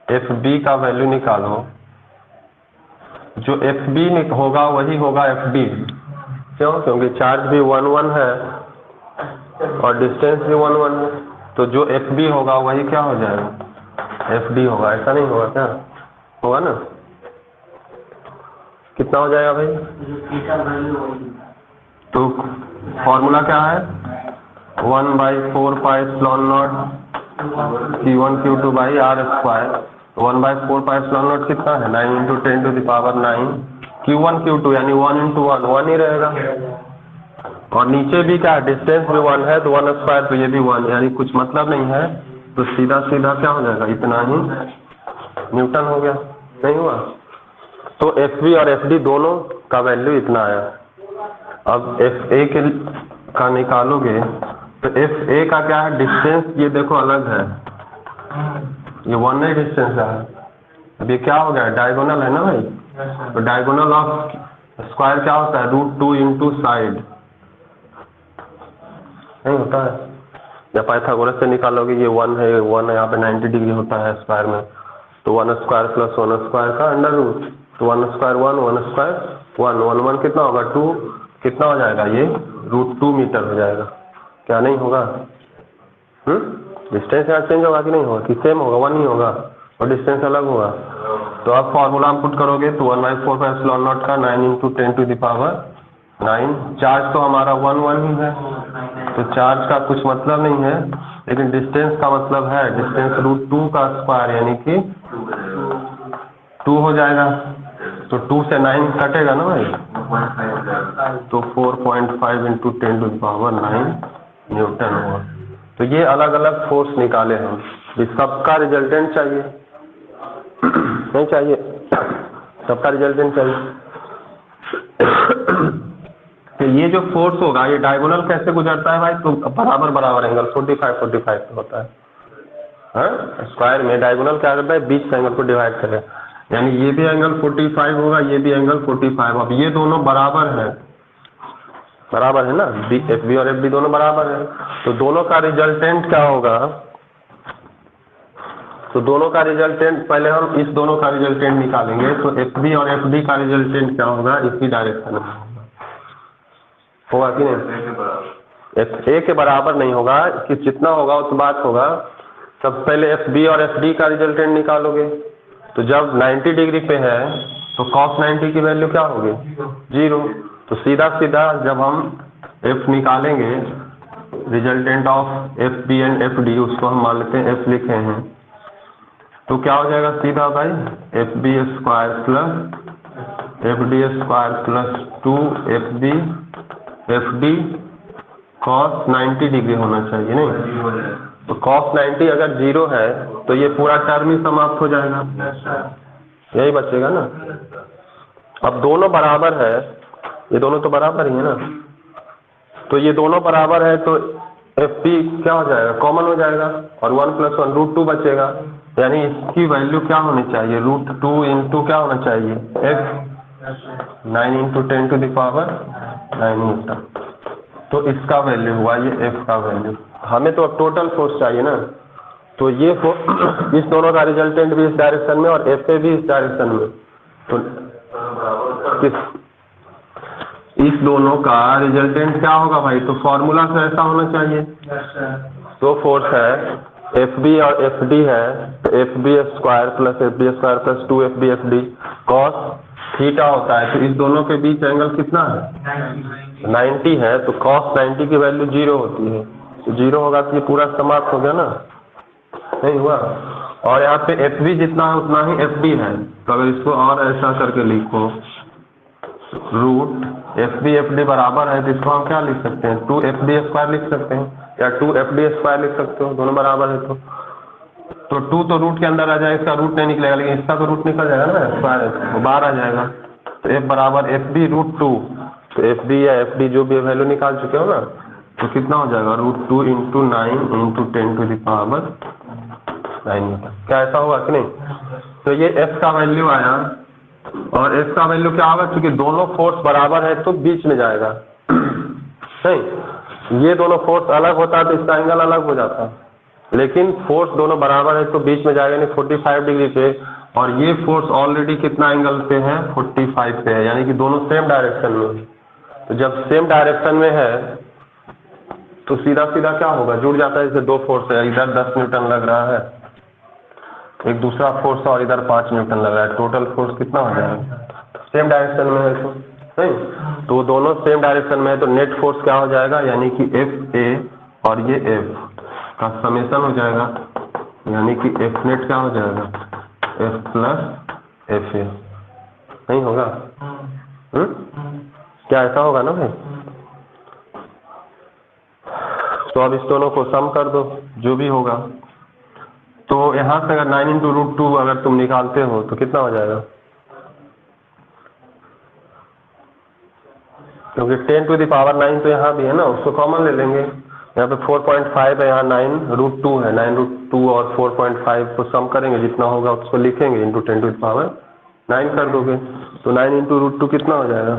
एफ बी का वैल्यू निकालो। जो एफ बी होगा वही होगा एफ डी। क्यों? क्योंकि चार्ज भी 1 1 है और डिस्टेंस भी 1 1 है, तो जो एफ बी होगा वही क्या हो जाएगा? एफ डी होगा। ऐसा नहीं होगा क्या? होगा ना। कितना हो जाएगा भाई? तो फॉर्मूला क्या है? 1/4 pi epsilon naught Q1 Q2 by R square. 1/4 pi epsilon naught कितना है? 9 × 10⁹ Q1 Q2 यानी 1 × 1 1 ही रहेगा। और नीचे भी क्या? डिस्टेंस भी 1 है, तो 1 स्क्वायर, तो ये भी 1, यानी कुछ मतलब नहीं है, तो सीधा सीधा क्या हो जाएगा? इतना ही न्यूटन हो गया। नहीं हुआ? तो एफ बी और एफ डी दोनों का वैल्यू इतना आया। अब एफ ए का निकालोगे, तो एफ ए का क्या है? डिस्टेंस ये देखो अलग है, ये 1 नहीं डिस्टेंस है। अब ये क्या हो गया? डायगोनल है ना भाई, तो डायगोनल ऑफ स्क्वायर क्या होता है? √2 × साइड, नहीं होता है? या पाइथागोरस से निकालोगे, ये 1 है, 1 है, यहाँ पे 90 डिग्री होता है स्क्वायर में, तो 1 स्क्वायर + 1 स्क्वायर का √, तो 1 स्क्वायर 1, 1 स्क्वायर 1, 1 1 कितना होगा? 2, कितना हो जाएगा? ये √2 मीटर हो जाएगा। क्या नहीं होगा? डिस्टेंस यहाँ चेंज होगा कि नहीं होगा? कि सेम होगा? 1 ही होगा और डिस्टेंस अलग होगा। तो अब फॉर्मूला हम पुट करोगे तो 1/4 का एप्सिलॉन नॉट का 9 × 10⁹ चार्ज तो हमारा 1 1 ही है, तो चार्ज का कुछ मतलब नहीं है, लेकिन डिस्टेंस का मतलब है। डिस्टेंस √2 का स्क्वायर यानी कि 2 हो जाएगा। तो 2 से 9 कटेगा ना भाई, तो 4.5 × 10⁹ न्यूटन हुआ। तो ये अलग अलग फोर्स निकाले हम, इस सबका रिजल्टेंट चाहिए नहीं चाहिए, सबका रिजल्टेंट चाहिए। तो ये जो फोर्स होगा ये डायगोनल कैसे गुजरता है भाई, तो बराबर बराबर एंगल 45 पे होता है। हाँ, स्क्वायर में डायगोनल क्या करता है, बीच से एंगल को डिवाइड करेगा, यानी ये भी एंगल 45 होगा, ये भी एंगल 45। अब ये दोनों बराबर है ना, एफ बी और एफ बी दोनों बराबर है, तो दोनों का रिजल्टेंट क्या होगा, तो दोनों का रिजल्टेंट पहले हम इस दोनों का रिजल्टेंट निकालेंगे। तो एफ बी और एफ डी का रिजल्टेंट क्या होगा, इसी डायरेक्शन में होगा कि नहीं, एफ ए के बराबर नहीं होगा, कि जितना होगा उस बात होगा। सब पहले एफ बी और एफ डी का रिजल्टेंट निकालोगे, तो जब 90 डिग्री पे है तो cos 90 की वैल्यू क्या होगी, 0। तो सीधा सीधा जब हम f निकालेंगे, resultant of F B and F D, उसको हम मान लेते हैं f लिखे हैं, तो क्या हो जाएगा सीधा भाई, F B square plus F D square plus 2 F D cos 90 degree होना चाहिए नहीं, तो cos 90 अगर 0 है तो ये पूरा टर्म ही समाप्त हो जाएगा, यही बचेगा ना। अब दोनों बराबर है, ये दोनों तो बराबर ही है ना, तो ये दोनों बराबर है तो एफ पी क्या हो जाएगा, कॉमन हो जाएगा, और 1 + 1 √2 बचेगा, यानी इसकी वैल्यू क्या होनी चाहिए, √2 × क्या होना चाहिए, f 9 × 10⁹ न्यूटन। तो इसका वैल्यू हुआ ये f का वैल्यू। हमें तो अब टोटल फोर्स चाहिए ना, तो ये इस दोनों का रिजल्टेंट भी इस डायरेक्शन में और एफ ए भी इस डायरेक्शन में, तो इस दोनों का रिजल्टेंट क्या होगा भाई, तो फॉर्मूला से ऐसा होना चाहिए। तो फोर्स है एफ बी और एफ डी है, तो F B square plus F B square plus 2 F B F D cos theta होता है, तो इस दोनों के बीच एंगल कितना है, 90 है, तो cos 90 की वैल्यू 0 होती है, तो 0 होगा तो ये पूरा समाप्त हो गया ना, नहीं हुआ। और यहाँ पे एफ बी जितना है उतना ही एफ डी है, तो अगर इसको और ऐसा करके लिखो, root F B F D बराबर है, तो इसको हम क्या लिख सकते हैं, 2 एफ डी स्क्वायर लिख सकते हैं, या 2 एफ डी स्क्वायर लिख सकते हो, दोनों बराबर है। तो 2 तो रूट के अंदर आ जाएगा, इसका रूट नहीं निकलेगा, लेकिन इसका तो रूट निकल जाएगा ना, स्क्वायर तो बाहर आ जाएगा। तो एफ बराबर एफ बी √2, तो एफ बी या एफ डी जो भी वैल्यू निकाल चुके हो ना, तो कितना हो जाएगा, √2 × 9 × 10⁹ न्यूटन। क्या ऐसा होगा कि नहीं। तो ये एफ का वैल्यू आया, और एफ का वैल्यू क्या होगा, क्योंकि दोनों फोर्स बराबर है तो बीच में जाएगा नहीं, ये दोनों फोर्स अलग होता है तो इसका एंगल अलग हो जाता, लेकिन फोर्स दोनों बराबर है तो बीच में जाएगा, यानी 45 डिग्री पे, और ये फोर्स ऑलरेडी कितना एंगल पे है, 45 पे है, यानी कि दोनों सेम डायरेक्शन में है। तो जब सेम डायरेक्शन में है तो सीधा सीधा क्या होगा, जुड़ जाता है, जैसे दो फोर्स है, इधर 10 न्यूटन लग रहा है, एक दूसरा फोर्स और इधर 5 न्यूटन लग रहा है, टोटल फोर्स कितना हो जाएगा, सेम डायरेक्शन में है तो नहीं, तो दोनों सेम डायरेक्शन में है, तो नेट फोर्स क्या हो जाएगा, यानी कि एफ ए और ये एफ का समेशन हो जाएगा, यानी कि एफ नेट क्या हो जाएगा, एफ प्लस एफ ए, नहीं होगा। क्या ऐसा होगा ना भाई। तो अब इस दोनों को सम कर दो, जो भी होगा। तो यहाँ से अगर 9 × √2 अगर तुम निकालते हो तो कितना हो जाएगा, क्योंकि 10⁹ तो यहाँ भी है ना, उसको कॉमन ले लेंगे। यहाँ पे 4.5 है, यहाँ 9 √2 है, 9 √2 और 4.5 को सम करेंगे, जितना होगा उसको लिखेंगे, × 10⁹ कर दोगे, तो 9 × √2 कितना हो जाएगा,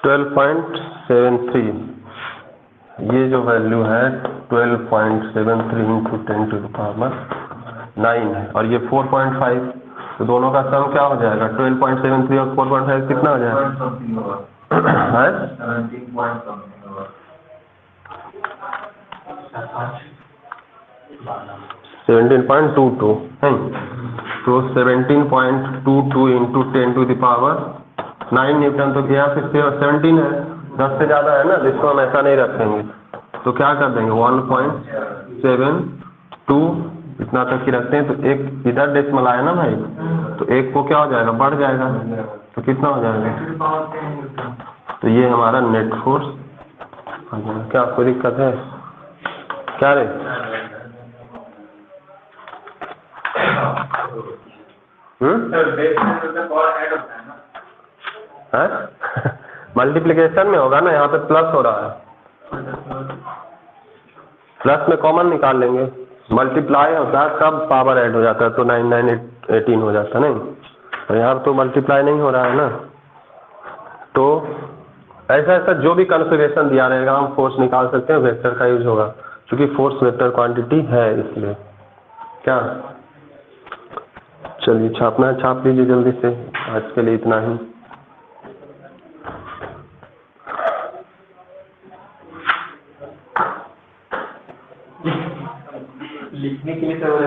12.73। ये जो वैल्यू है 12.73 × 10⁻9 है, और ये 4.5, तो दोनों का सम क्या हो जाएगा, 12.73 और 4.5 कितना हो जाएगा, है 17.22 है। तो 17.22 इंटू 10⁻9 न्यूटन। तो यहाँ से 17 है, 10 से ज़्यादा है ना, जिसको हम ऐसा नहीं रखेंगे। तो क्या कर देंगे 1.72 इतना तक ही रखते हैं। तो एक इधर डेसिमल आया ना भाई, तो एक को क्या हो जाएगा, बढ़ जाएगा। तो कितना हो जाएगा, तो ये हमारा नेट फोर्स आ जाएगा। क्या कोई दिक्कत है क्या रे? है मल्टीप्लिकेशन में होगा ना, यहाँ पे प्लस हो रहा है, प्लस में कॉमन निकाल लेंगे। मल्टीप्लाई होता है तब पावर ऐड हो जाता है, तो 9 9 18 हो जाता है नहीं। तो यहाँ तो मल्टीप्लाई नहीं हो रहा है ना। तो ऐसा ऐसा जो भी कॉन्फ़िगरेशन दिया रहेगा हम फोर्स निकाल सकते हैं, वेक्टर का यूज होगा, क्योंकि फोर्स वेक्टर क्वांटिटी है इसलिए। क्या चलिए छापना है छाप लीजिए जल्दी से, आज के लिए इतना ही। लिखने के लिए तो